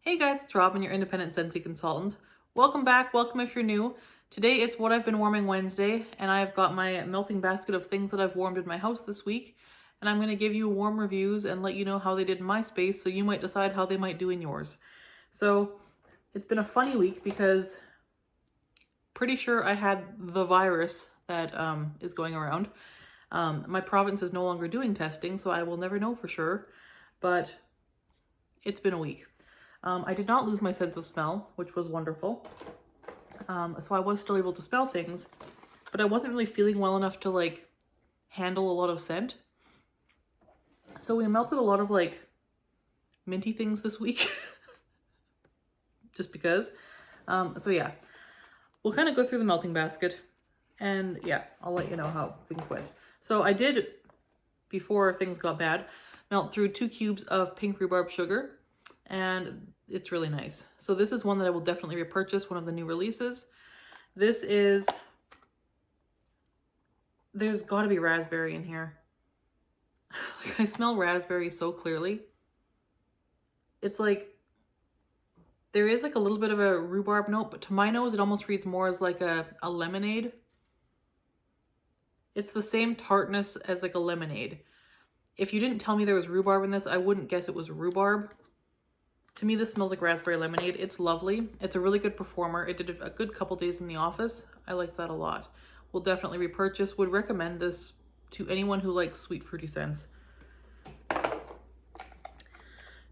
Hey guys, it's Robyn, your independent Scentsy consultant. Welcome back, welcome if you're new. Today it's What I've Been Warming Wednesday, and I've got my melting basket of things that I've warmed in my house this week, and I'm going to give you warm reviews and let you know how they did in my space so you might decide how they might do in yours. So it's been a funny week because pretty sure I had the virus that is going around. My province is no longer doing testing, so I will never know for sure, but it's been a week. I did not lose my sense of smell, which was wonderful. So I was still able to smell things, but I wasn't really feeling well enough to like handle a lot of scent. So we melted a lot of like minty things this week, just because. So yeah, we'll kind of go through the melting basket and yeah, I'll let you know how things went. So I did, before things got bad, melt through 2 cubes of pink rhubarb sugar, and it's really nice. So this is one that I will definitely repurchase, one of the new releases. This is, there's got to be raspberry in here. Like, I smell raspberry so clearly. It's like, there is like a little bit of a rhubarb note, but to my nose it almost reads more as like a lemonade. It's the same tartness as like a lemonade. If you didn't tell me there was rhubarb in this, I wouldn't guess it was rhubarb. To me, this smells like raspberry lemonade. It's lovely. It's a really good performer. It did a good couple days in the office. I like that a lot. Will definitely repurchase. Would recommend this to anyone who likes sweet fruity scents.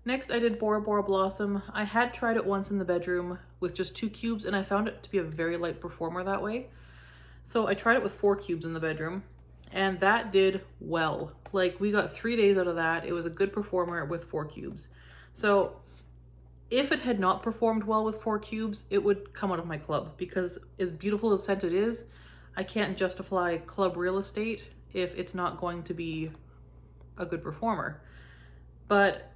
Next, I did BORA Blossom. I had tried it once in the bedroom with just 2 cubes, and I found it to be a very light performer that way. So I tried it with 4 cubes in the bedroom, and that did well. Like, we got 3 days out of that. It was a good performer with 4 cubes. So if it had not performed well with 4 cubes, it would come out of my club, because as beautiful as scent it is, I can't justify club real estate if it's not going to be a good performer. But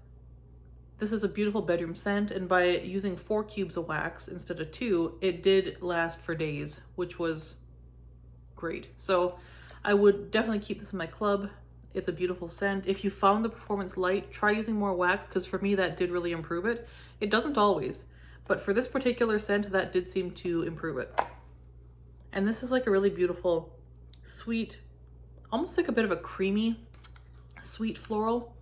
this is a beautiful bedroom scent, and by using 4 cubes of wax instead of 2, it did last for days, which was great. So I would definitely keep this in my club. It's a beautiful scent. If you found the performance light, try using more wax, because for me that did really improve it. It doesn't always, but for this particular scent, that did seem to improve it. And this is like a really beautiful, sweet, almost like a bit of a creamy, sweet floral.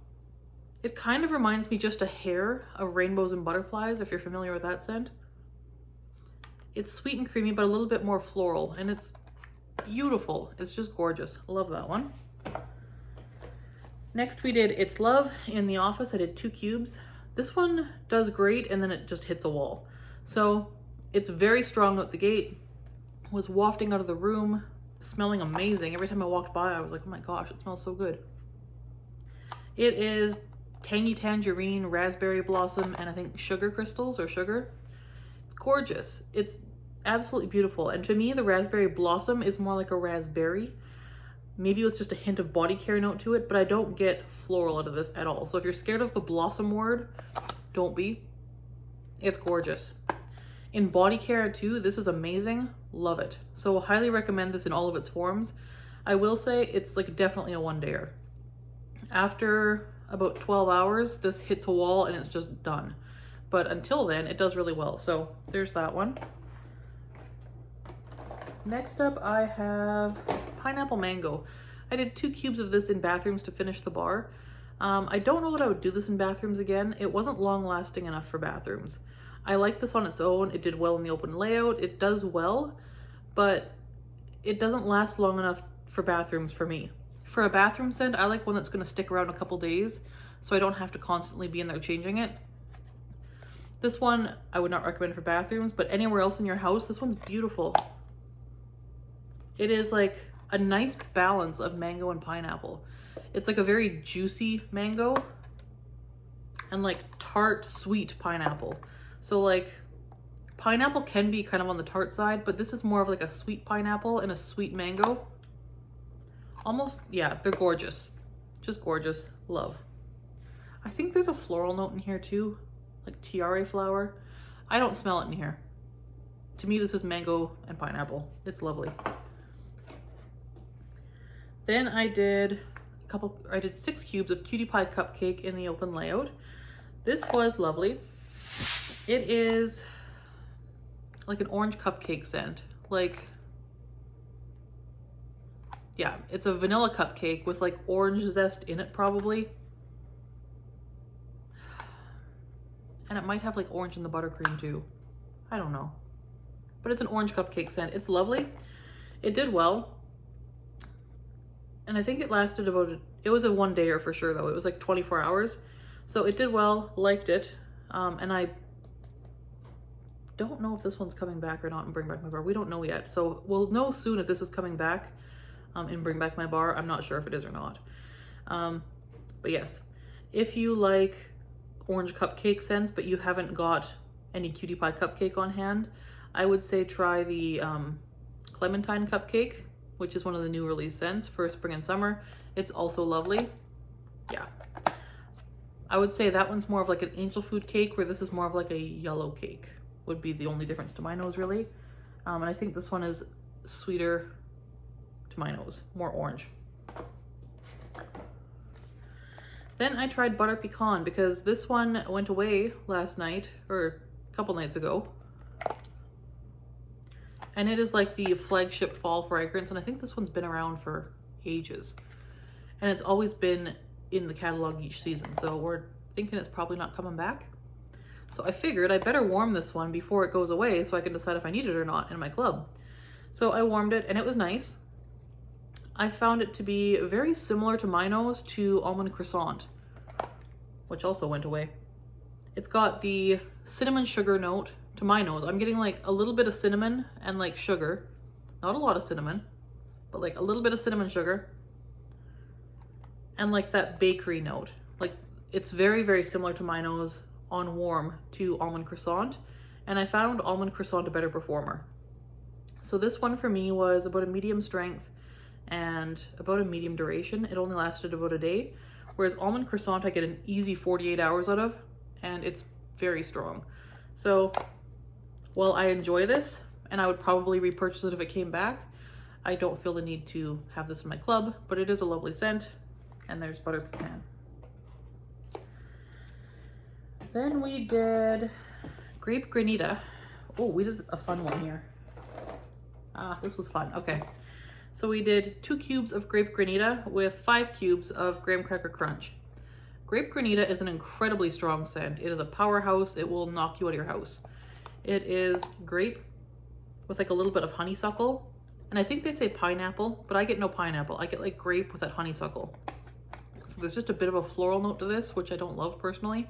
It kind of reminds me just a hair of Rainbows and Butterflies, if you're familiar with that scent. It's sweet and creamy, but a little bit more floral, and it's beautiful. It's just gorgeous. I love that one. Next we did It's Love in the office. I did 2 cubes. This one does great, and then it just hits a wall. So it's very strong out the gate. Was wafting out of the room, smelling amazing. Every time I walked by, I was like, oh my gosh, it smells so good. It is tangy tangerine, raspberry blossom, and I think sugar crystals or sugar. It's gorgeous. It's absolutely beautiful. And to me, the raspberry blossom is more like a raspberry, maybe with just a hint of body care note to it, but I don't get floral out of this at all. So if you're scared of the blossom word, don't be. It's gorgeous. In body care too, this is amazing. Love it. So highly recommend this in all of its forms. I will say it's like definitely a 1-dayer. After about 12 hours, this hits a wall and it's just done. But until then, it does really well. So there's that one. Next up, I have Pineapple Mango. I did 2 cubes of this in bathrooms to finish the bar. I don't know that I would do this in bathrooms again. It wasn't long lasting enough for bathrooms. I like this on its own. It did well in the open layout. It does well, but it doesn't last long enough for bathrooms for me. For a bathroom scent, I like one that's going to stick around a couple days, so I don't have to constantly be in there changing it. This one, I would not recommend for bathrooms, but anywhere else in your house, this one's beautiful. It is like a nice balance of mango and pineapple. It's like a very juicy mango and like tart, sweet pineapple. So like pineapple can be kind of on the tart side, but this is more of like a sweet pineapple and a sweet mango. Almost, yeah, they're gorgeous. Just gorgeous. Love. I think there's a floral note in here too, like tiare flower. I don't smell it in here. To me, this is mango and pineapple. It's lovely. Then I did 6 cubes of Cutie Pie Cupcake in the open layout. This was lovely. It is like an orange cupcake scent. Like, yeah, it's a vanilla cupcake with like orange zest in it probably. And it might have like orange in the buttercream too. I don't know. But it's an orange cupcake scent. It's lovely. It did well. And I think it lasted about, it was a one-dayer for sure though. It was like 24 hours. So it did well, liked it. And I don't know if this one's coming back or not and Bring Back My Bar. We don't know yet. So we'll know soon if this is coming back and Bring Back My Bar. I'm not sure if it is or not. But yes, if you like orange cupcake scents, but you haven't got any cutie pie cupcake on hand, I would say try the clementine cupcake, which is one of the new release scents for spring and summer. It's also lovely. Yeah. I would say that one's more of like an angel food cake, where this is more of like a yellow cake, would be the only difference to my nose really. And I think this one is sweeter to my nose, more orange. Then I tried butter pecan because this one went away last night or a couple nights ago. And it is like the flagship fall fragrance. And I think this one's been around for ages. And it's always been in the catalog each season. So we're thinking it's probably not coming back. So I figured I better warm this one before it goes away so I can decide if I need it or not in my club. So I warmed it and it was nice. I found it to be very similar to my nose to Almond Croissant, which also went away. It's got the cinnamon sugar note to my nose. I'm getting like a little bit of cinnamon and like sugar. Not a lot of cinnamon, but like a little bit of cinnamon sugar. And like that bakery note. Like it's very, very similar to my nose on warm to Almond Croissant. And I found Almond Croissant a better performer. So this one for me was about a medium strength and about a medium duration. It only lasted about a day. Whereas Almond Croissant I get an easy 48 hours out of, and it's very strong. So while I enjoy this, and I would probably repurchase it if it came back, I don't feel the need to have this in my club, but it is a lovely scent. And there's butter pecan. Then we did grape granita. Oh, we did a fun one here. This was fun. Okay. So we did 2 cubes of grape granita with 5 cubes of graham cracker crunch. Grape granita is an incredibly strong scent. It is a powerhouse. It will knock you out of your house. It is grape with like a little bit of honeysuckle. And I think they say pineapple, but I get no pineapple. I get like grape with that honeysuckle. So there's just a bit of a floral note to this, which I don't love personally,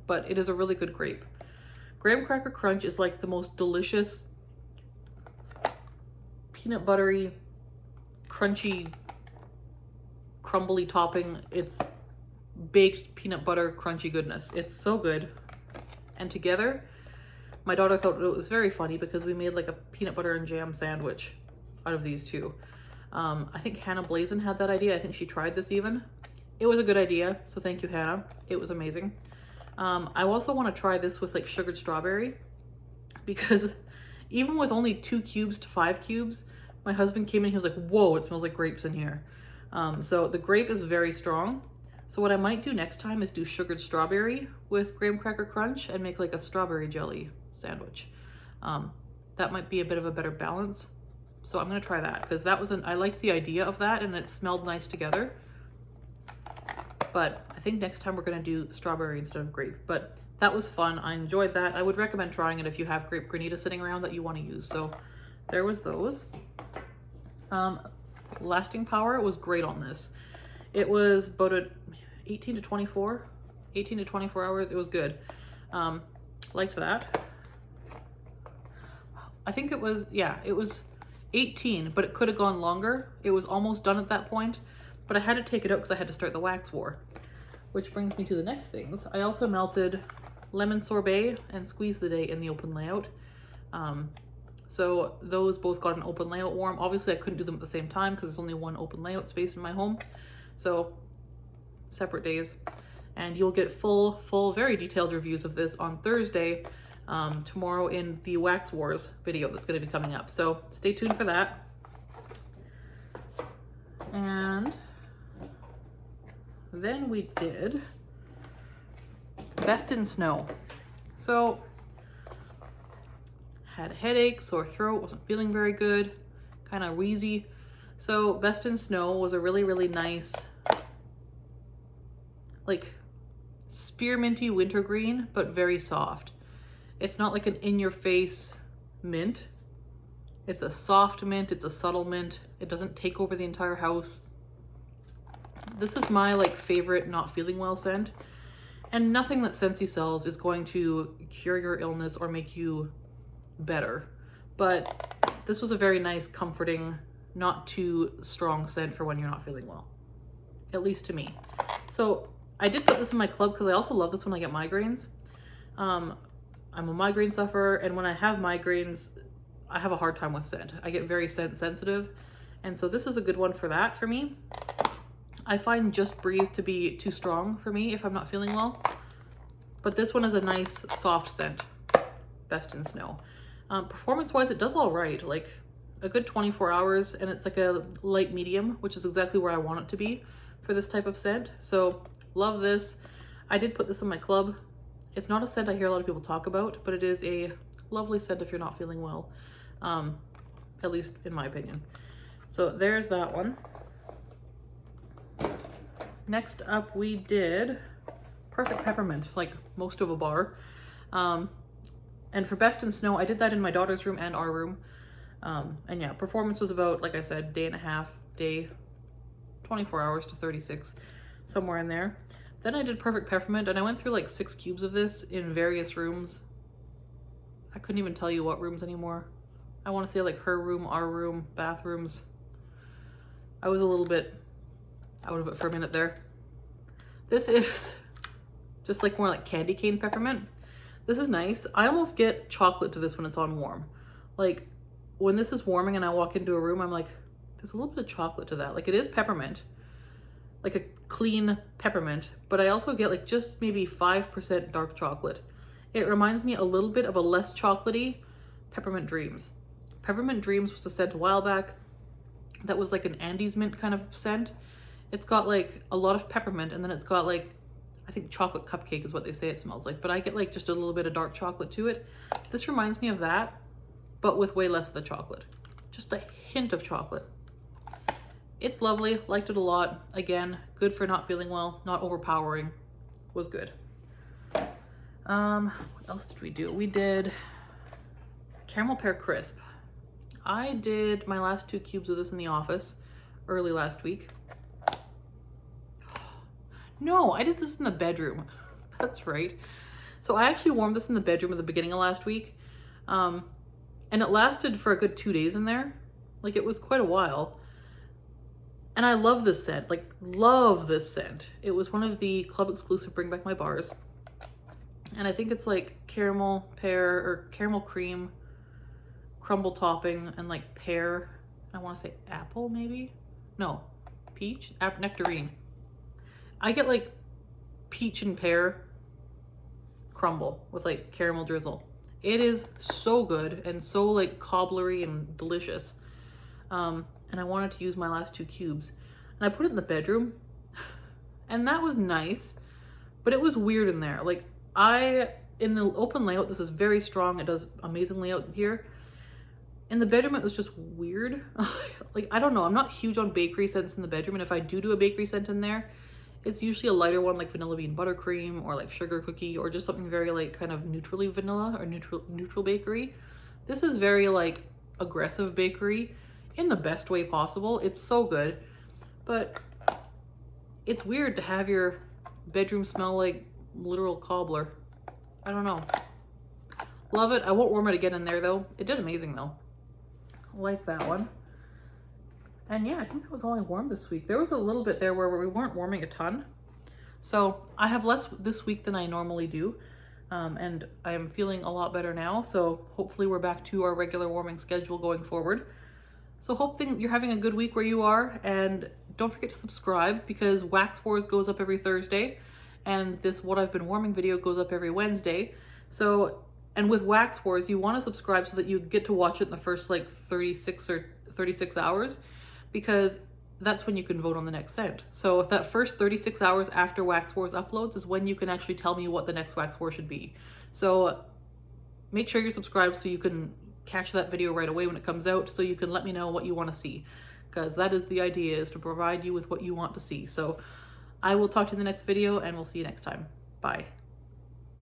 but it is a really good grape. Graham cracker crunch is like the most delicious peanut buttery, crunchy, crumbly topping. It's baked peanut butter crunchy goodness. It's so good. And together, my daughter thought it was very funny because we made like a peanut butter and jam sandwich out of these two. I think Hannah Blazin had that idea. I think she tried this even. It was a good idea, so thank you, Hannah. It was amazing. I also want to try this with like sugared strawberry, because even with only 2 cubes to 5 cubes, my husband came in, he was like, whoa, it smells like grapes in here. So the grape is very strong. So what I might do next time is do sugared strawberry with graham cracker crunch and make like a strawberry jelly sandwich. That might be a bit of a better balance. So I'm gonna try that, because that was I liked the idea of that and it smelled nice together. But I think next time we're gonna do strawberry instead of grape. But that was fun, I enjoyed that. I would recommend trying it if you have grape granita sitting around that you wanna use. So there was those. Lasting power was great on this. It was about 18 to 24 hours. It was good. Liked that. I think it was, yeah, it was 18, but it could have gone longer. It was almost done at that point, but I had to take it out because I had to start the wax war. Which brings me to the next things. I also melted lemon sorbet and squeeze the day in the open layout. So those both got an open layout warm. Obviously I couldn't do them at the same time because there's only one open layout space in my home. So separate days. And you'll get full, very detailed reviews of this on Thursday, tomorrow in the Wax Wars video that's going to be coming up. So stay tuned for that. And then we did Best in Snow. So had a headache, sore throat, wasn't feeling very good, kind of wheezy. So Best in Snow was a really, really nice, like spearminty wintergreen, but very soft. It's not like an in-your-face mint. It's a soft mint, it's a subtle mint. It doesn't take over the entire house. This is my like favorite not feeling well scent. And nothing that Scentsy sells is going to cure your illness or make you better. But this was a very nice, comforting, not too strong scent for when you're not feeling well. At least to me. So I did put this in my club because I also love this when I get migraines. I'm a migraine sufferer, and when I have migraines, I have a hard time with scent. I get very scent sensitive, and so this is a good one for that for me. I find Just Breathe to be too strong for me if I'm not feeling well, but this one is a nice soft scent, Best in Snow. Performance-wise, it does all right, like a good 24 hours, and it's like a light medium, which is exactly where I want it to be for this type of scent. So love this. I did put this in my club. It's not a scent I hear a lot of people talk about, but it is a lovely scent if you're not feeling well, at least in my opinion. So there's that one. Next up, we did Perfect Peppermint, like most of a bar. And for Best in Snow, I did that in my daughter's room and our room. And yeah, performance was about, like I said, day and a half, 24 hours to 36, somewhere in there. Then I did Perfect Peppermint, and I went through like 6 cubes of this in various rooms. I couldn't even tell you what rooms anymore. I want to say like her room, our room, bathrooms. I was a little bit out of it for a minute there. This is just like more like candy cane peppermint. This is nice. I almost get chocolate to this when it's on warm. Like when this is warming and I walk into a room, I'm like, there's a little bit of chocolate to that. Like it is peppermint, like a clean peppermint, but I also get like just maybe 5% dark chocolate. It reminds me a little bit of a less chocolatey Peppermint Dreams. Peppermint Dreams was a scent a while back that was like an Andes mint kind of scent. It's got like a lot of peppermint, and then it's got like, I think chocolate cupcake is what they say it smells like, but I get like just a little bit of dark chocolate to it. This reminds me of that, but with way less of the chocolate. Just a hint of chocolate. It's lovely, liked it a lot. Again, good for not feeling well, not overpowering, was good. What else did we do? We did Caramel Pear Crisp. I did my last 2 cubes of this in the office early last week. No, I did this in the bedroom. That's right. So I actually warmed this in the bedroom at the beginning of last week. And it lasted for a good 2 days in there. Like it was quite a while. And I love this scent, like love this scent. It was one of the club exclusive Bring Back My Bars. And I think it's like caramel, pear, or caramel cream, crumble topping, and like pear. I want to say apple maybe? No, peach? Nectarine. I get like peach and pear crumble with like caramel drizzle. It is so good and so like cobblery and delicious. And I wanted to use my last 2 cubes. And I put it in the bedroom. And that was nice, but it was weird in there. Like in the open layout, this is very strong. It does amazingly out here. In the bedroom, it was just weird. Like, I don't know. I'm not huge on bakery scents in the bedroom. And if I do a bakery scent in there, it's usually a lighter one like vanilla bean buttercream or like sugar cookie or just something very like kind of neutrally vanilla or neutral bakery. This is very like aggressive bakery in the best way possible. It's so good, but it's weird to have your bedroom smell like literal cobbler. I don't know. Love it. I won't warm it again in there though. It did amazing though. Like that one. And yeah, I think that was all I warmed this week. There was a little bit there where we weren't warming a ton. So I have less this week than I normally do. And I am feeling a lot better now. So hopefully we're back to our regular warming schedule going forward. So hoping you're having a good week where you are, and don't forget to subscribe because Wax Wars goes up every Thursday and this What I've Been Warming video goes up every Wednesday. So, and with Wax Wars, you want to subscribe so that you get to watch it in the first like 36 hours because that's when you can vote on the next scent. So if that first 36 hours after Wax Wars uploads is when you can actually tell me what the next Wax War should be. So make sure you're subscribed so you can catch that video right away when it comes out, so you can let me know what you want to see, because that is the idea, is to provide you with what you want to see. So I will talk to you in the next video, and we'll see you next time. Bye.